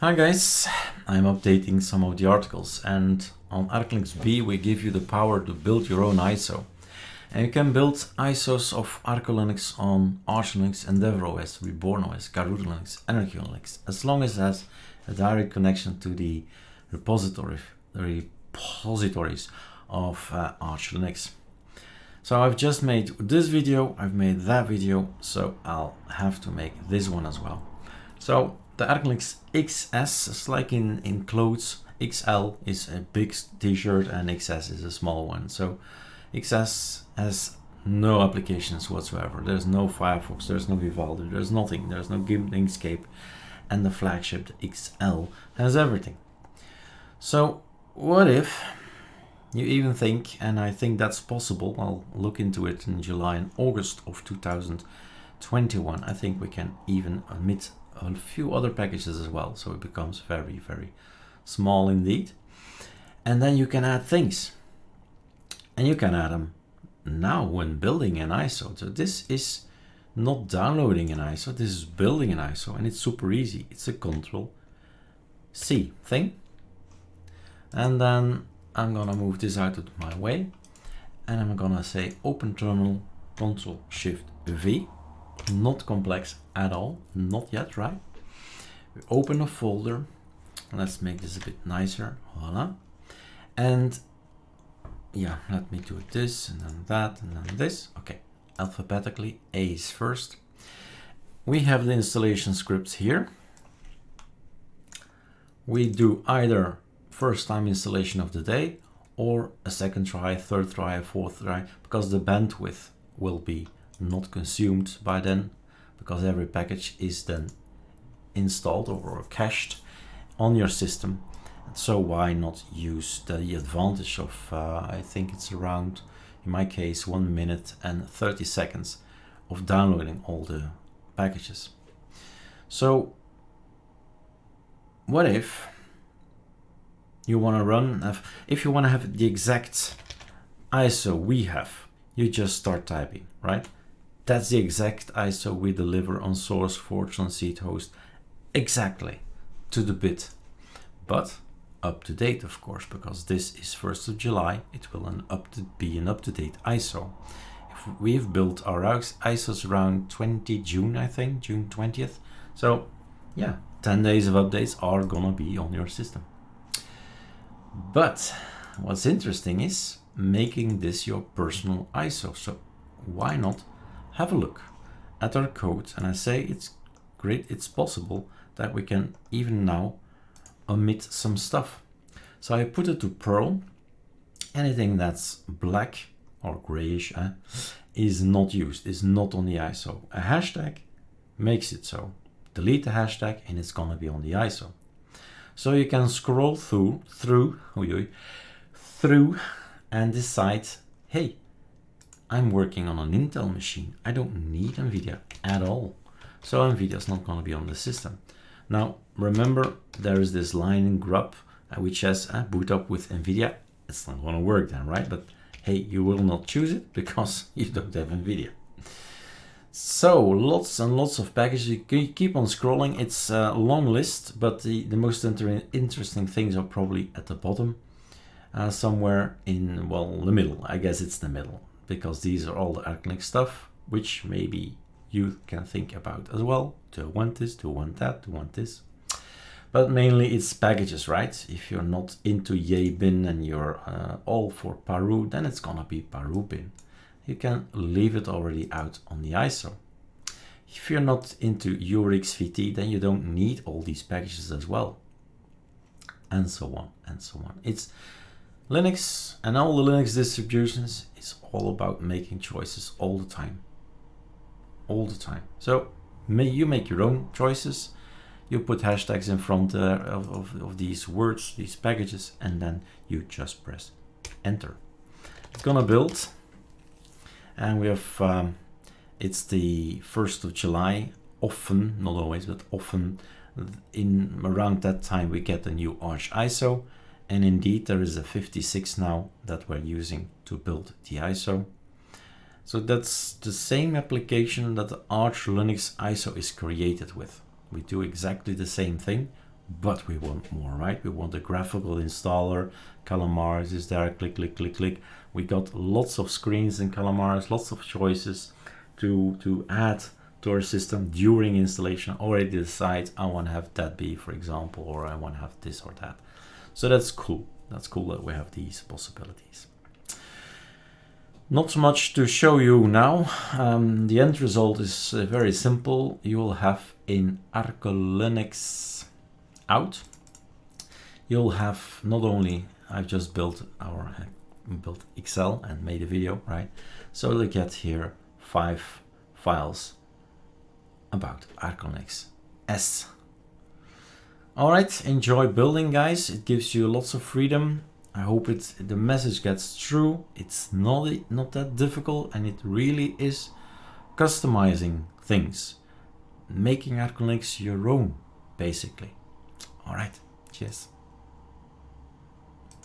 Hi guys, I'm updating some of the articles, and on ArcoLinuxB we give you the power to build your own ISO. And you can build ISOs of ArcoLinux on ArcoLinux, EndeavourOS, RebornOS, GarageLinux, ArcoLinux, as long as it has a direct connection to the repositories of ArcoLinux. So I've just made this video, I've made that video, so I'll have to make this one as well. So the ArcoLinux XS is like in clothes. XL is a big t-shirt and XS is a small one. So XS has no applications whatsoever. There's no Firefox, there's no Vivaldi, there's nothing. There's no GIMP, Inkscape, and the flagship the XL has everything. So what if you even think, and I think that's possible, I'll look into it in July and August of 2021, I think we can even omit a few other packages as well, so it becomes very, very small indeed. And then you can add things, and you can add them now when building an ISO. So this is not downloading an ISO, this is building an ISO, and it's super easy. It's a Control-C thing. And then I'm gonna move this out of my way, and I'm gonna say open terminal, Control-Shift-V. Not complex at all, not yet, right? We open a folder. Let's make this a bit nicer. Voila. And yeah, let me do this and then that and then this. Okay, alphabetically, A is first. We have the installation scripts here. We do either first time installation of the day or a second try, third try, a fourth try, because the bandwidth will be not consumed by then, because every package is then installed or cached on your system. So why not use the advantage of I think it's around, in my case, 1 minute and 30 seconds of downloading all the packages. So what if you want to run, if you want to have the exact ISO we have, you just start typing, right? That's the exact ISO we deliver on source, Forge, on seed host, exactly to the bit, but up to date, of course, because this is 1st of July, it will be an up-to-date ISO. If we've built our ISOs around 20 June, I think, June 20th. So yeah, 10 days of updates are gonna be on your system. But what's interesting is making this your personal ISO. So why not have a look at our code? And I say it's great, it's possible that we can even now omit some stuff. So I put it to Perl. Anything that's black or grayish is not used, is not on the ISO. A hashtag makes it so. Delete the hashtag and it's gonna be on the ISO. So you can scroll through and decide, hey, I'm working on an Intel machine. I don't need NVIDIA at all. So NVIDIA is not going to be on the system. Now, remember, there is this line in grub which says boot up with NVIDIA. It's not going to work then, right? But hey, you will not choose it because you don't have NVIDIA. So lots and lots of packages. You keep on scrolling. It's a long list, but the most interesting things are probably at the bottom, somewhere in, well, the middle. I guess it's the middle, because these are all the ArcoLinux stuff, which maybe you can think about as well. Do I want this? Do I want that? Do I want this? But mainly it's packages, right? If you're not into Yay bin and you're all for Paru, then it's gonna be Paru bin. You can leave it already out on the ISO. If you're not into URXVT, then you don't need all these packages as well. And so on and so on. It's Linux and all the Linux distributions is all about making choices all the time. All the time. So you make your own choices. You put hashtags in front of these words, these packages, and then you just press enter. It's gonna build. And we have, it's the 1st of July, often, not always, but often in around that time we get a new Arch ISO. And indeed there is a 56 now that we're using to build the ISO. So that's the same application that the ArcoLinux ISO is created with. We do exactly the same thing, but we want more, right? We want a graphical installer. Calamares is there, click, click, click, click. We got lots of screens in Calamares, lots of choices to add to our system during installation. Already decide I want to have that be, for example, or I want to have this or that. So that's cool. That's cool that we have these possibilities. Not much to show you now. The end result is very simple. You will have in ArcoLinux out, you'll have not only, I've just built Excel and made a video, right? So look at here, 5 files about ArcoLinuxS. All right, enjoy building, guys. It gives you lots of freedom. I hope the message gets through. It's not that difficult, and it really is customizing things, making ArcoLinux your own, basically. All right, cheers.